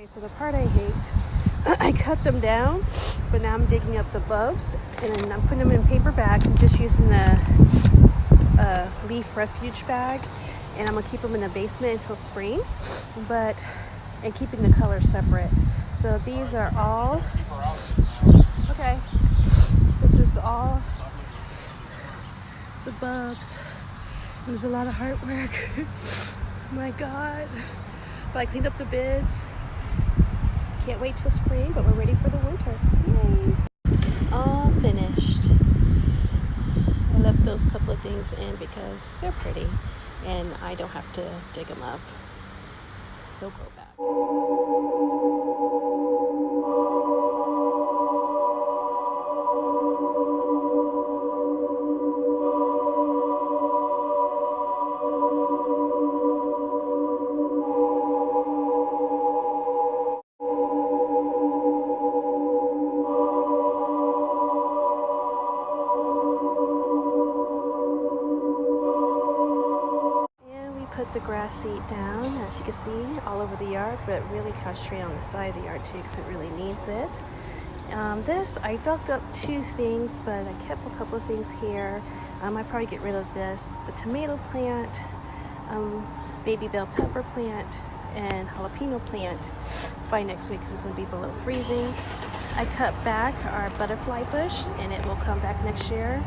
So the part I hate, I cut them down, but now I'm digging up the bulbs and then I'm putting them in paper bags. I'm just using the leaf refuge bag, and I'm gonna keep them in the basement until spring, and keeping the colors separate. So these are all, okay, this is all the bulbs. It was a lot of hard work. My God. But I cleaned up the beds. Can't wait till spring, but we're ready for the winter. Yay! All finished. I left those couple of things in because they're pretty and I don't have to dig them up. They'll grow back. Put the grass seed down, as you can see, all over the yard, but really concentrate on the side of the yard too because it really needs it. This, I dug up 2 things, but I kept a couple of things here. I probably get rid of this, the tomato plant, baby bell pepper plant, and jalapeno plant by next week because it's going to be below freezing. I cut back our butterfly bush and it will come back next year.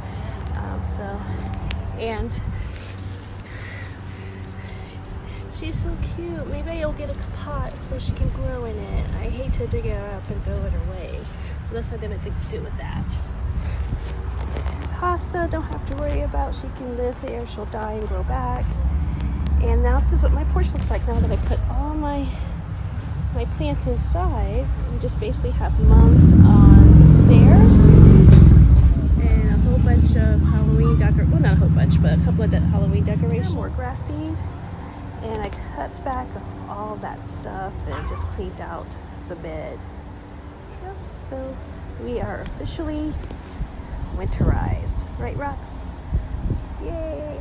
She's so cute. Maybe I'll get a pot so she can grow in it. I hate to dig her up and throw it away. So that's what I'm going to do with that. Pasta, don't have to worry about. She can live there. She'll die and grow back. And now this is what my porch looks like now that I put all my plants inside. We just basically have mums on the stairs. And a whole bunch of Halloween decorations. Well, not a whole bunch, but a couple of Halloween decorations. More grass seed. And I cut back all that stuff and just cleaned out the bed. Yep, so we are officially winterized. Right, Rox? Yay!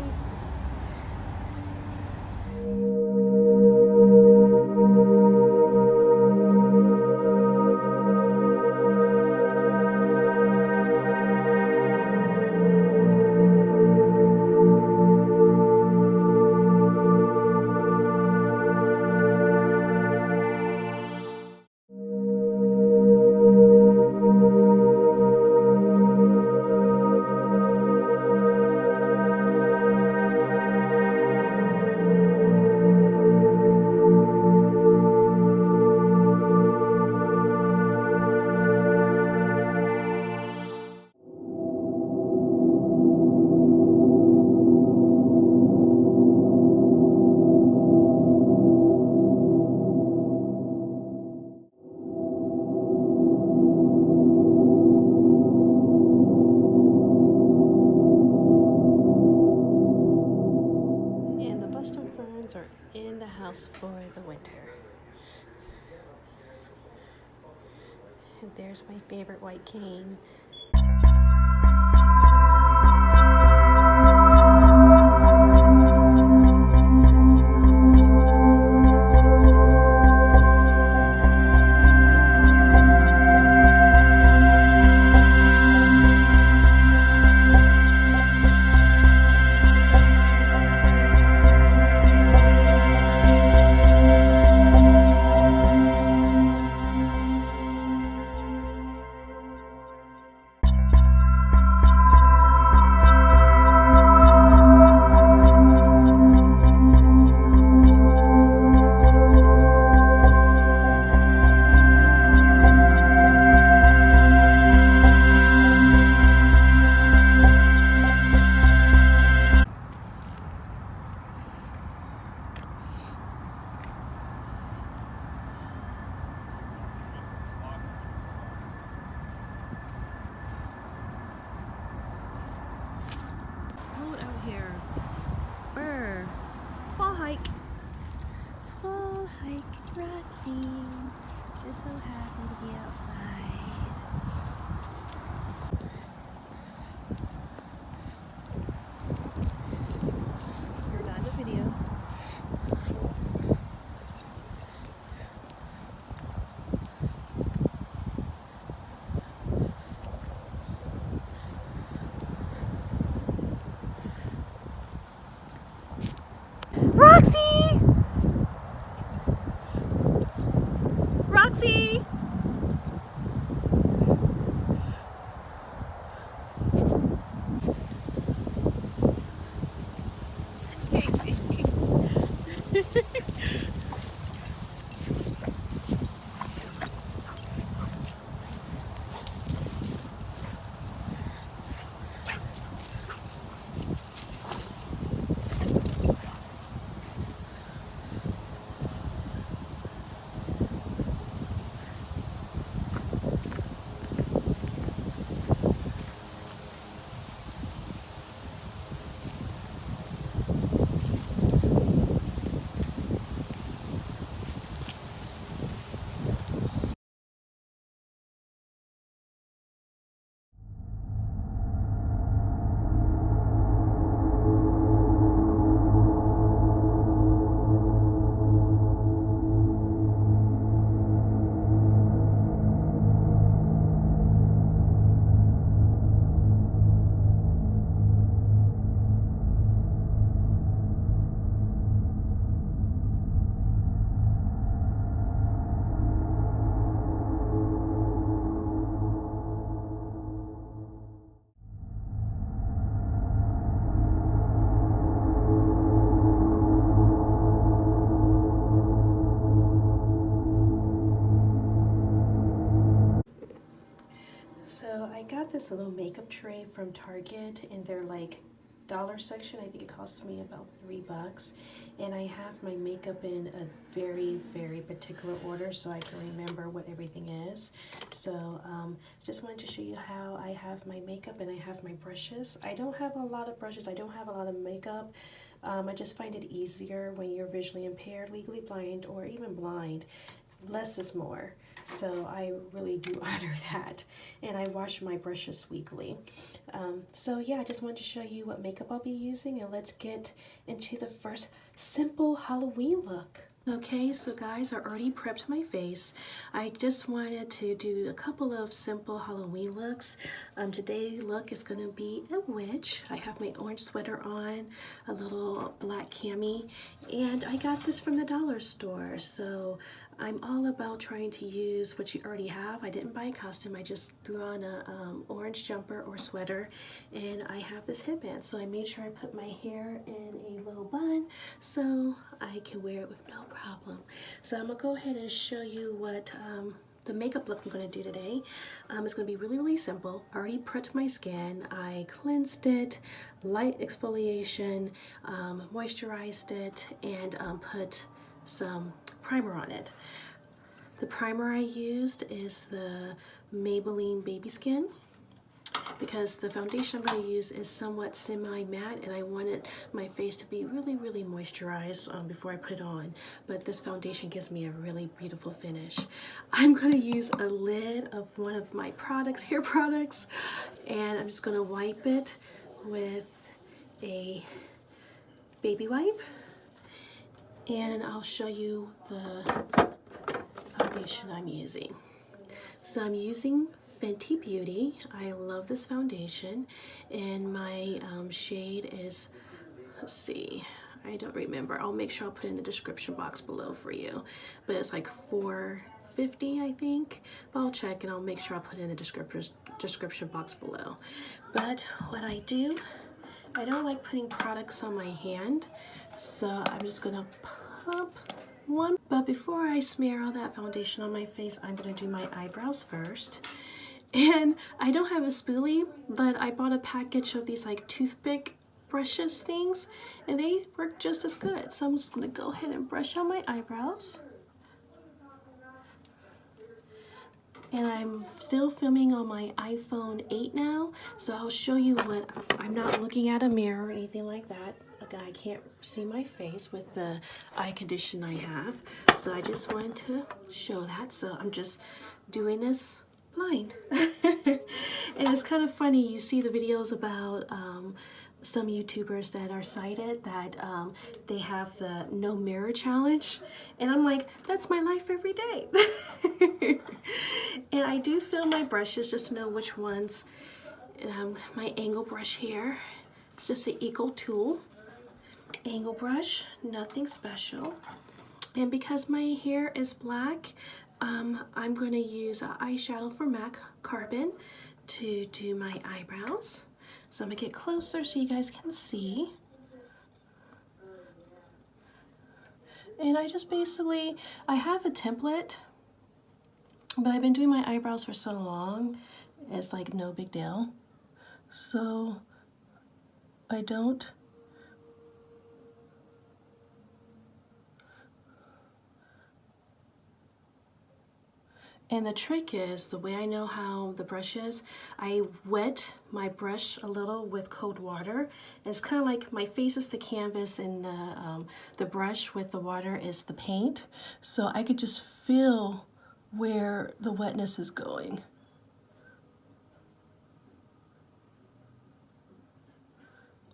Are in the house for the winter. And there's my favorite white cane. Fall hike, Roxy. Just so happy to be outside. You're not in the video. this little makeup tray from Target in their like dollar section. I think it cost me about $3, and I have my makeup in a very particular order so I can remember what everything is. So just wanted to show you how I have my makeup, and I have my brushes. I don't have a lot of brushes, I don't have a lot of makeup. I just find it easier when you're visually impaired, legally blind, or even blind. Less is more. So I really do honor that. And I wash my brushes weekly. So yeah, I just wanted to show you what makeup I'll be using, and let's get into the first simple Halloween look. Okay, so guys, I already prepped my face. I just wanted to do a couple of simple Halloween looks. Today's look is going to be a witch. I have my orange sweater on, a little black cami, and I got this from the dollar store. So I'm all about trying to use what you already have. I didn't buy a costume, I just threw on a orange jumper or sweater, and I have this headband. So I made sure I put my hair in a little bun so I can wear it with no problem. So I'm gonna go ahead and show you what the makeup look I'm going to do today. It's going to be really simple. I already prepped my skin. I cleansed it, light exfoliation, moisturized it, and put some primer on it. The primer I used is the Maybelline Baby Skin, because the foundation I'm going to use is somewhat semi-matte, and I wanted my face to be really moisturized before I put it on. But this foundation gives me a really beautiful finish. I'm going to use a lid of one of my products, hair products, and I'm just going to wipe it with a baby wipe, and I'll show you the foundation I'm using. So I'm using Fenty Beauty. I love this foundation, and my shade is, let's see, I don't remember. I'll make sure I'll put it in the description box below for you, but it's like $4.50 I think, but I'll check and I'll make sure I'll put it in the description box below. But what I do, I don't like putting products on my hand, so I'm just gonna pump one. But before I smear all that foundation on my face, I'm gonna do my eyebrows first. And I don't have a spoolie, but I bought a package of these like toothpick brushes things, and they work just as good. So I'm just gonna go ahead and brush on my eyebrows. And I'm still filming on my iPhone 8 now, so I'll show you what, I'm not looking at a mirror or anything like that. Again, I can't see my face with the eye condition I have, so I just wanted to show that. So I'm just doing this blind. And it's kind of funny, you see the videos about some YouTubers that are sighted, that they have the no mirror challenge, and I'm like, that's my life every day. And I do fill my brushes just to know which ones. My angle brush here, it's just an eco tool angle brush, nothing special. And because my hair is black, I'm going to use eyeshadow from MAC Carbon to do my eyebrows. So I'm going to get closer so you guys can see. And I just basically, I have a template, but I've been doing my eyebrows for so long, it's like no big deal. So I don't And the trick is, the way I know how the brush is, I wet my brush a little with cold water. And it's kind of like my face is the canvas, and the brush with the water is the paint. So I could just feel where the wetness is going.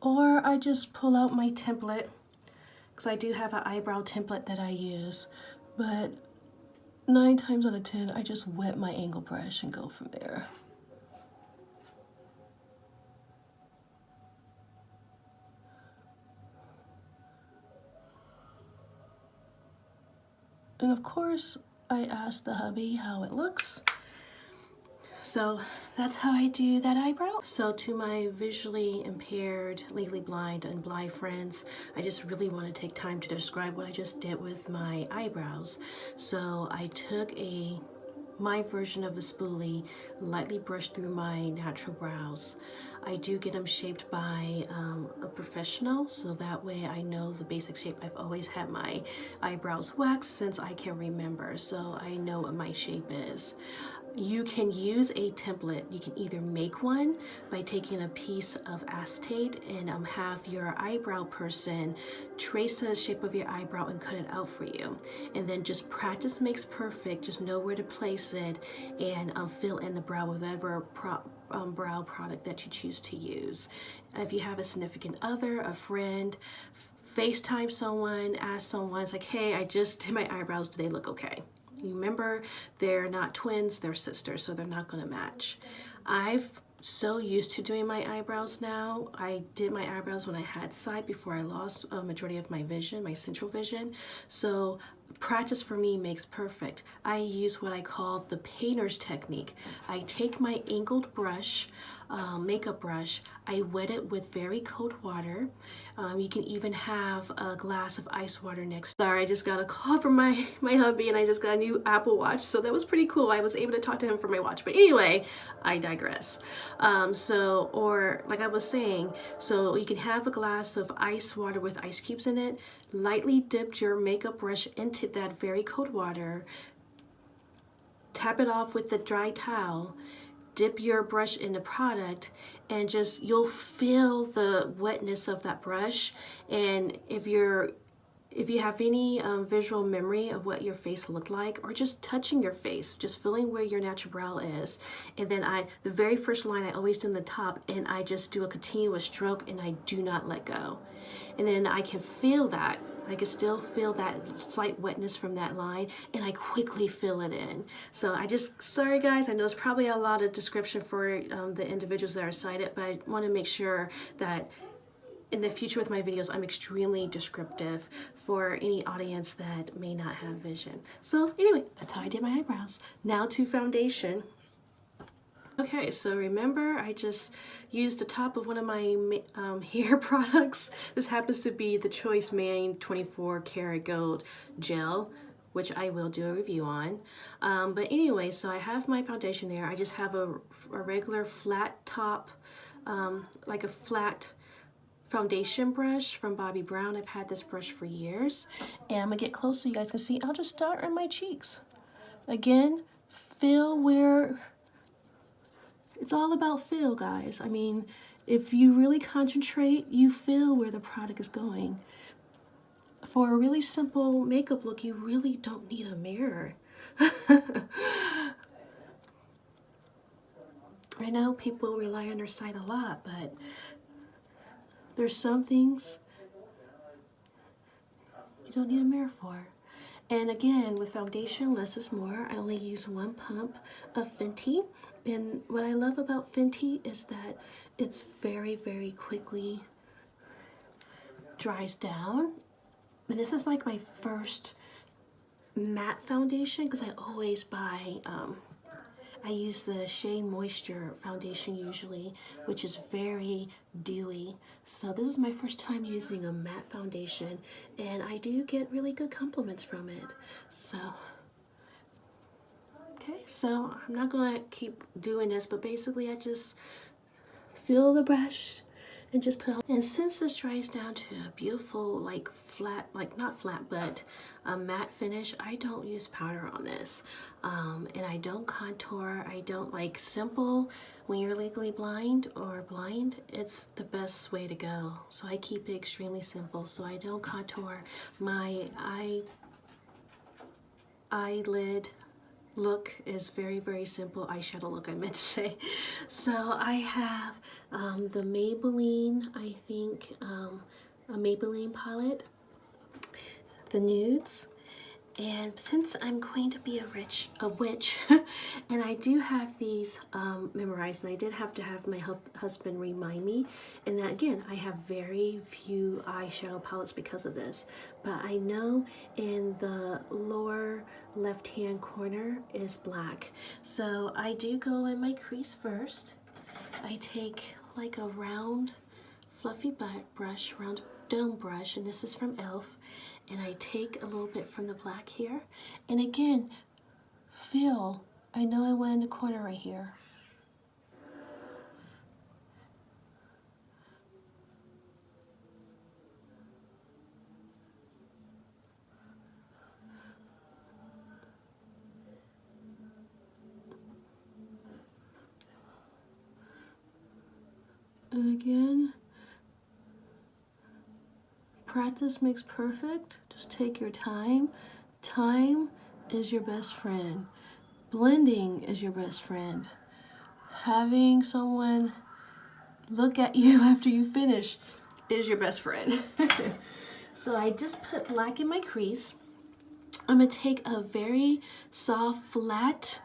Or I just pull out my template, because I do have an eyebrow template that I use. But 9 times out of 10, I just wet my angle brush and go from there. And of course, I asked the hubby how it looks. So that's how I do that eyebrow. So to my visually impaired, legally blind, and blind friends, I just really want to take time to describe what I just did with my eyebrows. So I took a my version of a spoolie, lightly brush through my natural brows. I do get them shaped by a professional, so that way I know the basic shape. I've always had my eyebrows waxed since I can remember, so I know what my shape is. You can use a template. You can either make one by taking a piece of acetate and have your eyebrow person trace the shape of your eyebrow and cut it out for you. And then just practice makes perfect. Just know where to place it and fill in the brow with whatever brow product that you choose to use. If you have a significant other, a friend, FaceTime someone, ask someone, it's like, hey, I just did my eyebrows, do they look okay? Remember, they're not twins, they're sisters, so they're not going to match. I've so used to doing my eyebrows now. I did my eyebrows when I had sight before I lost a majority of my vision, my central vision. So practice for me makes perfect. I use what I call the painter's technique. I take my angled brush, makeup brush, I wet it with very cold water. You can even have a glass of ice water next. Sorry, I just got a call from my hubby and I just got a new Apple Watch, so that was pretty cool. I was able to talk to him from my watch, but anyway, I digress. Or like I was saying, so you can have a glass of ice water with ice cubes in it, lightly dip your makeup brush into that very cold water, tap it off with the dry towel, dip your brush in the product, and just you'll feel the wetness of that brush. And if you have any visual memory of what your face looked like, or just touching your face, just feeling where your natural brow is, and then the very first line I always do in the top, and I just do a continuous stroke and I do not let go. And then I can feel that. I can still feel that slight wetness from that line, and I quickly fill it in. So sorry guys, I know it's probably a lot of description for the individuals that are sighted, but I want to make sure that in the future with my videos, I'm extremely descriptive for any audience that may not have vision. So anyway, that's how I did my eyebrows. Now to foundation. Okay, so remember I just used the top of one of my hair products. This happens to be the Choice Mane 24 Karat Gold Gel, which I will do a review on. But anyway, so I have my foundation there. I just have a regular flat top, like a flat foundation brush from Bobbi Brown. I've had this brush for years. And I'm gonna get close so you guys can see. I'll just start on my cheeks. Again, feel where... It's all about feel, guys. I mean, if you really concentrate, you feel where the product is going. For a really simple makeup look, you really don't need a mirror. I know people rely on their sight a lot, but there's some things you don't need a mirror for. And again, with foundation, less is more. I only use one pump of Fenty. And what I love about Fenty is that it's very, very quickly dries down. And this is like my first matte foundation, because I always buy, I use the Shea Moisture foundation usually, which is very dewy. So this is my first time using a matte foundation, and I do get really good compliments from it. So, okay, so I'm not gonna keep doing this, but basically I just fill the brush and just put on. And since this dries down to a beautiful, like flat, like not flat, but a matte finish, I don't use powder on this. And I don't contour. I don't like simple. When you're legally blind or blind, it's the best way to go. So I keep it extremely simple. So I don't contour. My eyelid look is very, very simple. Eyeshadow look, I meant to say. So I have the Maybelline, I think, a Maybelline palette, the nudes. And since I'm going to be a witch, and I do have these memorized, and I did have to have my husband remind me, and that again, I have very few eyeshadow palettes because of this, but I know in the lower left-hand corner is black. So I do go in my crease first. I take like a round, fluffy brush, round dome brush, and this is from e.l.f., and I take a little bit from the black here, and again, feel I know I went in the corner right here. And again, practice makes perfect. Just take your time. Time is your best friend. Blending is your best friend. Having someone look at you after you finish is your best friend. So I just put black in my crease. I'm going to take a very soft, flat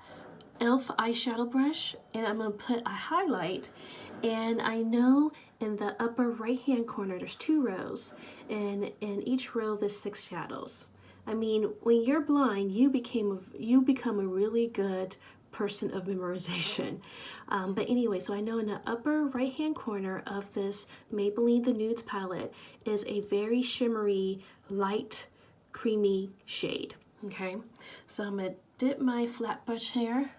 e.l.f. eyeshadow brush, and I'm going to put a highlight. And I know in the upper right hand corner there's 2 rows, and in each row there's 6 shadows. I mean, when you're blind, you become a really good person of memorization. But anyway, so I know in the upper right hand corner of this Maybelline The Nudes palette is a very shimmery, light, creamy shade. Okay, so I'm gonna dip my flat brush here,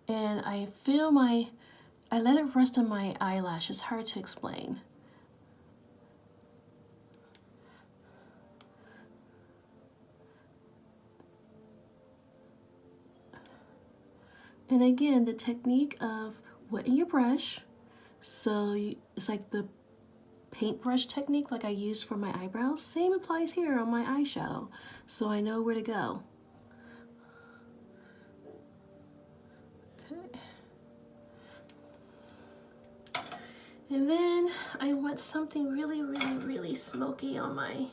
and I let it rest on my eyelash. It's hard to explain. And again, the technique of wetting your brush, so it's like the paintbrush technique like I used for my eyebrows. Same applies here on my eyeshadow, so I know where to go. Okay. And then I want something really, really, really smoky on my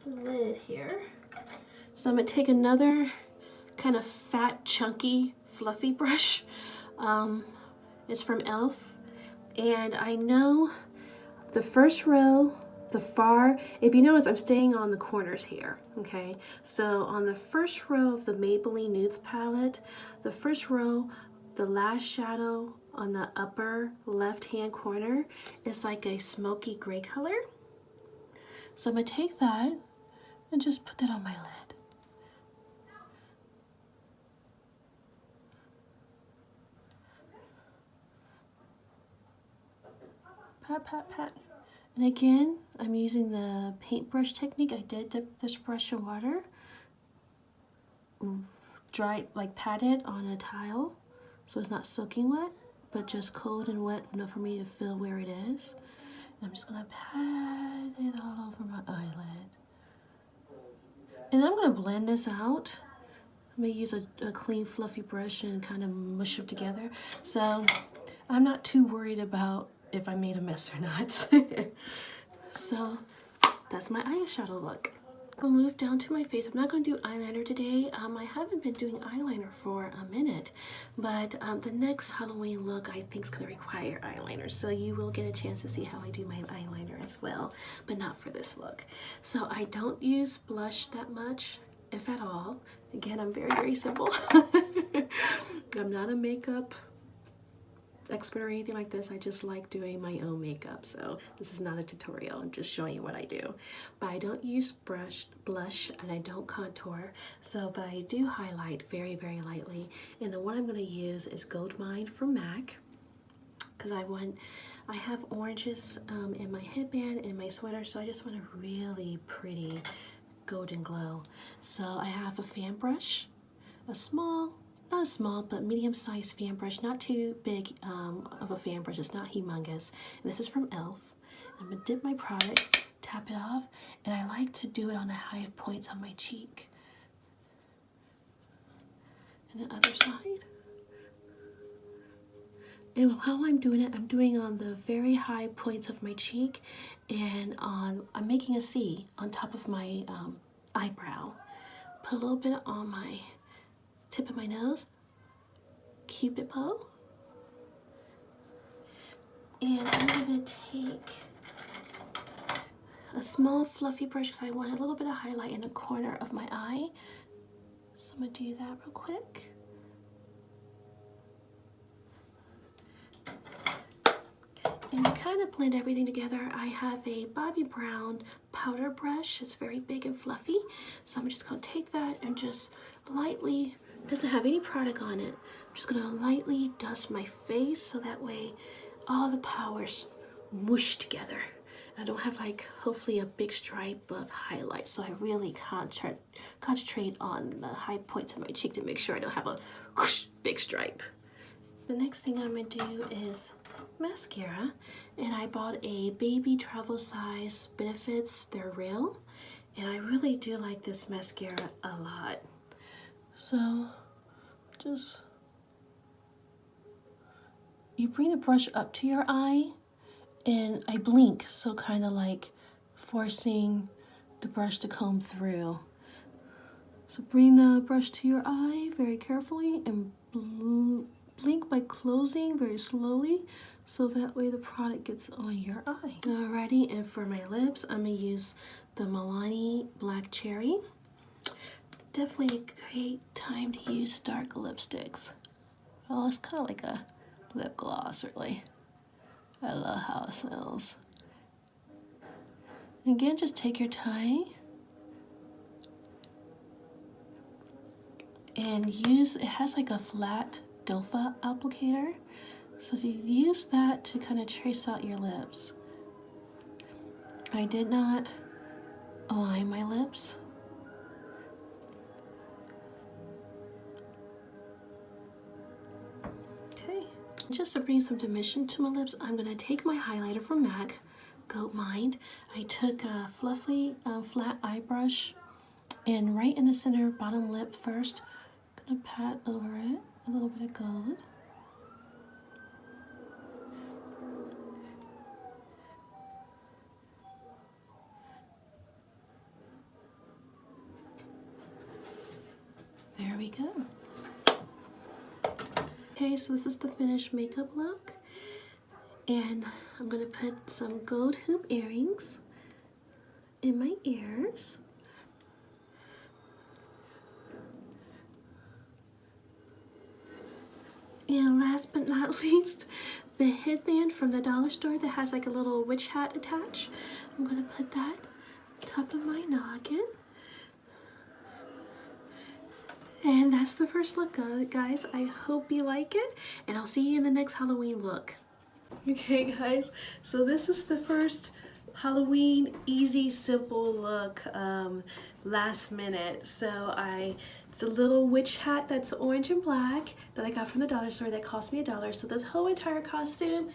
lid here. So I'm gonna take another kind of fat, chunky, fluffy brush. It's from e.l.f. And I know the first row, if you notice, I'm staying on the corners here, okay? So on the first row of the Maybelline Nudes palette, the first row, the last shadow on the upper left-hand corner is like a smoky gray color. So I'm gonna take that and just put that on my lid. Pat, pat, pat. And again, I'm using the paintbrush technique. I did dip this brush in water, pat it on a tile so it's not soaking wet, but just cold and wet enough for me to feel where it is. And I'm just gonna pat it all over my eyelid. And I'm gonna blend this out. I'm gonna use a clean, fluffy brush and kind of mush them together. So I'm not too worried about if I made a mess or not. So that's my eyeshadow look. I'll move down to my face. I'm not going to do eyeliner today. I haven't been doing eyeliner for a minute, but the next Halloween look I think is going to require eyeliner, so you will get a chance to see how I do my eyeliner as well, but not for this look. So I don't use blush that much, if at all. Again, I'm very, very simple. I'm not a makeup expert or anything like this. I just like doing my own makeup, so this is not a tutorial. I'm just showing you what I do. But I don't use blush, and I don't contour, but I do highlight very, very lightly. And the one I'm going to use is Gold Mine from MAC, because I have oranges in my headband and my sweater, so I just want a really pretty golden glow. So I have a fan brush, not a small, but medium-sized fan brush, not too big of a fan brush. It's not humongous. And this is from e.l.f. I'm gonna dip my product, tap it off, and I like to do it on the high points on my cheek. And the other side. And while I'm doing it, I'm doing on the very high points of my cheek, and I'm making a C on top of my eyebrow. Put a little bit on my tip of my nose, Cupid bow, and I'm gonna take a small fluffy brush because I want a little bit of highlight in the corner of my eye. So I'm gonna do that real quick. And to kind of blend everything together, I have a Bobbi Brown powder brush. It's very big and fluffy. So I'm just gonna take that and just lightly, doesn't have any product on it. I'm just gonna lightly dust my face so that way all the powers mush together. I don't have like hopefully a big stripe of highlight, so I really concentrate on the high points of my cheek to make sure I don't have a whoosh, big stripe. The next thing I'm gonna do is mascara, and I bought a baby travel size Benefits. They're real, and I really do like this mascara a lot. So just, you bring the brush up to your eye, and I blink, so kind of like forcing the brush to comb through. So bring the brush to your eye very carefully and blink by closing very slowly, so that way the product gets on your eye. Alrighty, and for my lips, I'm gonna use the Milani Black Cherry. Definitely a great time to use dark lipsticks. Well, it's kind of like a lip gloss, really. I love how it smells. Again, just take your time and use, it has like a flat doe foot applicator, so you use that to kind of trace out your lips. I did not align my lips. Okay, just to bring some dimension to my lips, I'm gonna take my highlighter from MAC, Goat Mind. I took a fluffy flat eye brush, and right in the center bottom lip first, gonna pat over it a little bit of gold. There we go. Okay, so this is the finished makeup look, and I'm gonna put some gold hoop earrings in my ears. And last but not least, the headband from the dollar store that has like a little witch hat attached. I'm gonna put that on top of my noggin. And that's the first look, guys. I hope you like it, and I'll see you in the next Halloween look. Okay, guys, so this is the first Halloween easy, simple look, last minute. So it's a little witch hat that's orange and black that I got from the dollar store that cost me $1. So this whole entire costume,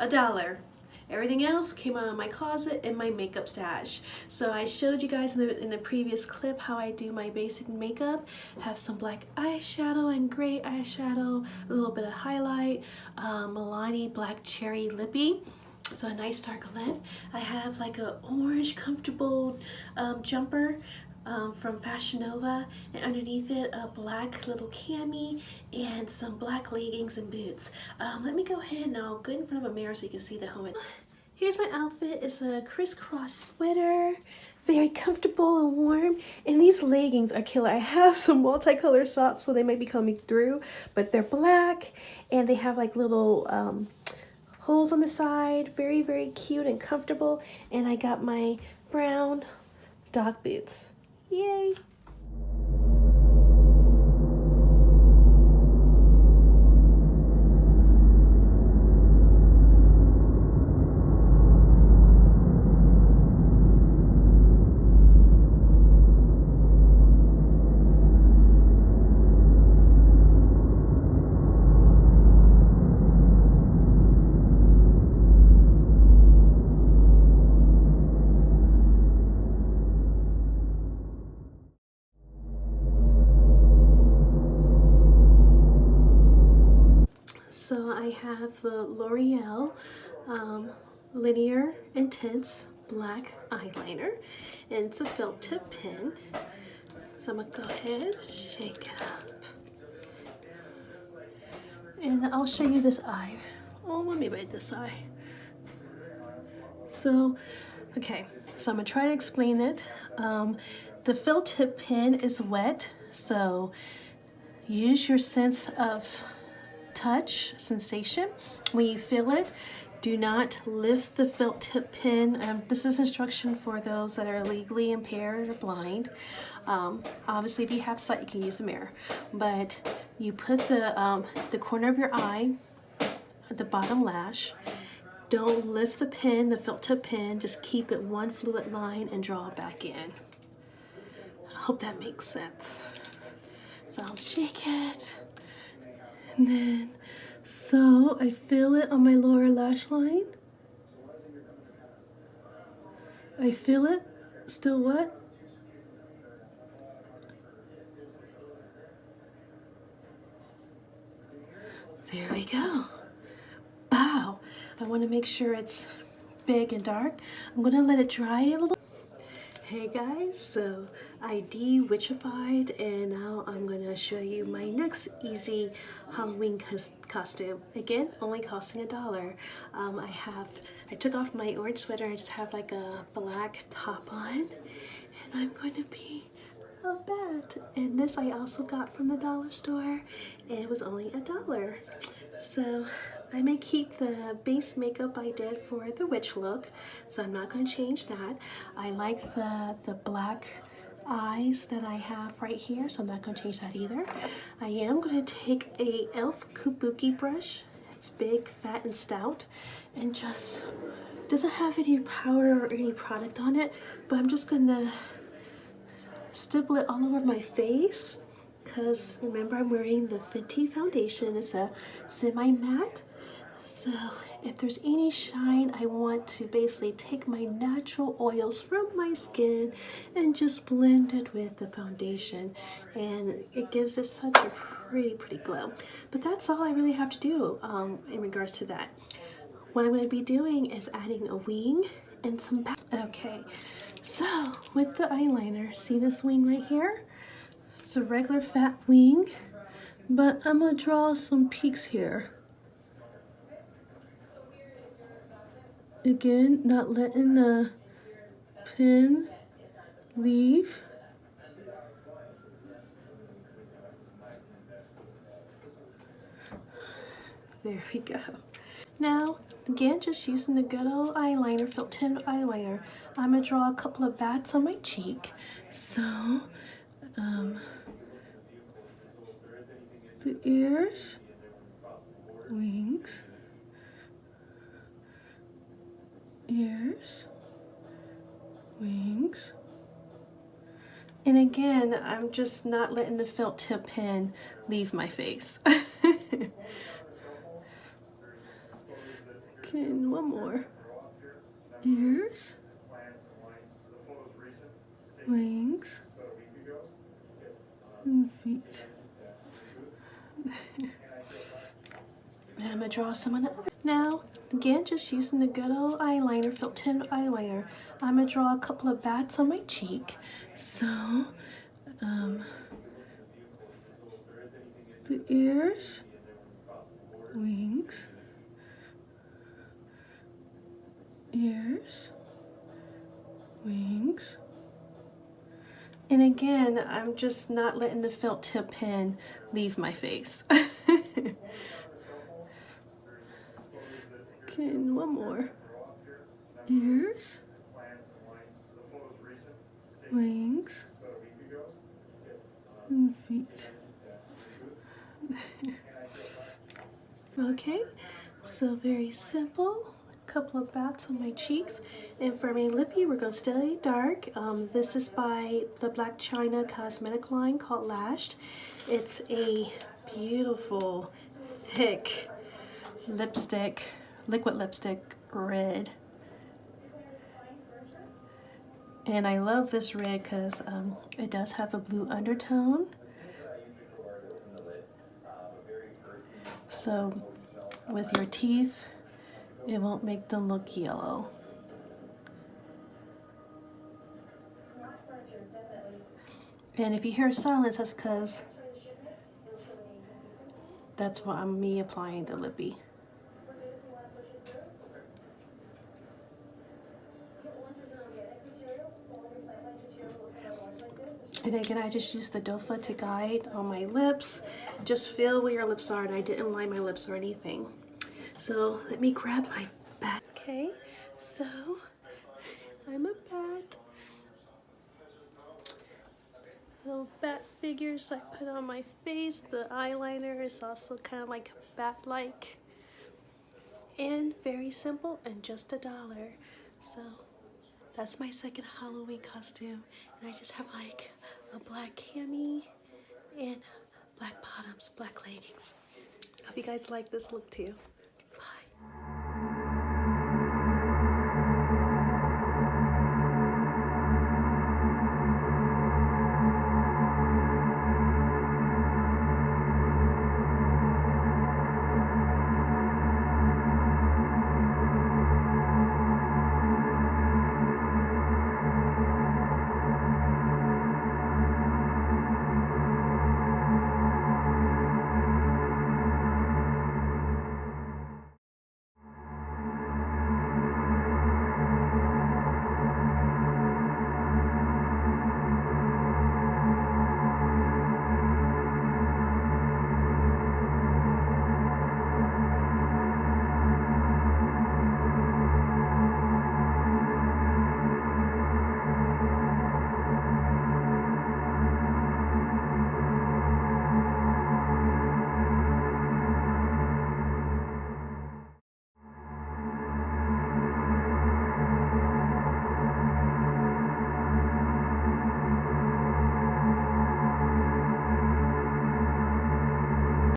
$1. Everything else came out of my closet and my makeup stash. So I showed you guys in the previous clip how I do my basic makeup. Have some black eyeshadow and gray eyeshadow, a little bit of highlight, Milani Black Cherry Lippy. So a nice dark lip. I have like a orange comfortable jumper from Fashion Nova, and underneath it a black little cami and some black leggings and boots. Let me go ahead and I'll go in front of a mirror so you can see the helmet. Here's my outfit. It's a crisscross sweater, very comfortable and warm, and these leggings are killer. I have some multicolored socks, so they might be coming through, but they're black and they have like little holes on the side. Very, very cute and comfortable. And I got my brown dog boots. Yay! So I have the L'Oreal Linear Intense Black Eyeliner, and it's a felt tip pen. So I'm gonna go ahead, shake it up. And I'll show you this eye. Oh, let me make this eye. So, okay, so I'm gonna try to explain it. The felt tip pen is wet, so use your sense of touch sensation when you feel it Do not lift the felt tip pen. This is instruction for those that are legally impaired or blind. Obviously, if you have sight, you can use a mirror. But you put the corner of your eye at the bottom lash. Don't lift the pen, the felt tip pen. Just keep it one fluid line and draw it back in. I hope that makes sense. So I'll shake it. And then, so I feel it on my lower lash line. I feel it, still wet. There we go. Wow. I want to make sure it's big and dark. I'm going to let it dry a little. Hey guys, so I de-witchified and now I'm going to show you my next easy Halloween costume. Again, only costing $1. I took off my orange sweater and I just have like a black top on, and I'm going to be a bat. And this I also got from the dollar store and it was only $1. So I may keep the base makeup I did for the witch look, so I'm not going to change that. I like the black eyes that I have right here, so I'm not going to change that either. I am going to take a e.l.f. kabuki brush. It's big, fat, and stout, and just doesn't have any powder or any product on it, but I'm just going to stipple it all over my face, because remember I'm wearing the Fenty foundation. It's a semi-matte. So if there's any shine, I want to basically take my natural oils from my skin and just blend it with the foundation. And it gives it such a pretty glow. But that's all I really have to do in regards to that. What I'm going to be doing is adding a wing and some okay, so with the eyeliner, see this wing right here? It's a regular fat wing, but I'm going to draw some peaks here. Again, not letting the pen leave. There we go. Now, again, just using the good old eyeliner, felt tin eyeliner, I'm going to draw a couple of bats on my cheek. So, the ears, wings, ears, wings, and again, I'm just not letting the felt tip pen leave my face. Okay, and one more. Ears, wings, and feet. And I'm going to draw some on the other. Now, again, just using the good old eyeliner, felt tin eyeliner, I'm going to draw a couple of bats on my cheek. So, the ears, wings, ears, wings. And again, I'm just not letting the felt tip pen leave my face. Okay, and one more. Ears, wings, and feet. Okay, so very simple. A couple of bats on my cheeks. And for my lippy, we're going to stay dark. This is by the Black China cosmetic line called Lashed. It's a beautiful, thick lipstick, liquid lipstick red. And I love this red because it does have a blue undertone. So with your teeth, it won't make them look yellow. And if you hear silence, that's because that's why I'm me applying the lippy. And again, I just used the dofa to guide on my lips. Just feel where your lips are, and I didn't line my lips or anything. So let me grab my So I'm a bat. Little bat figures I put on my face. The eyeliner is also kind of like bat-like. And very simple and just $1. So that's my second Halloween costume. And I just have like a black cami and black bottoms, black leggings. Hope you guys like this look too.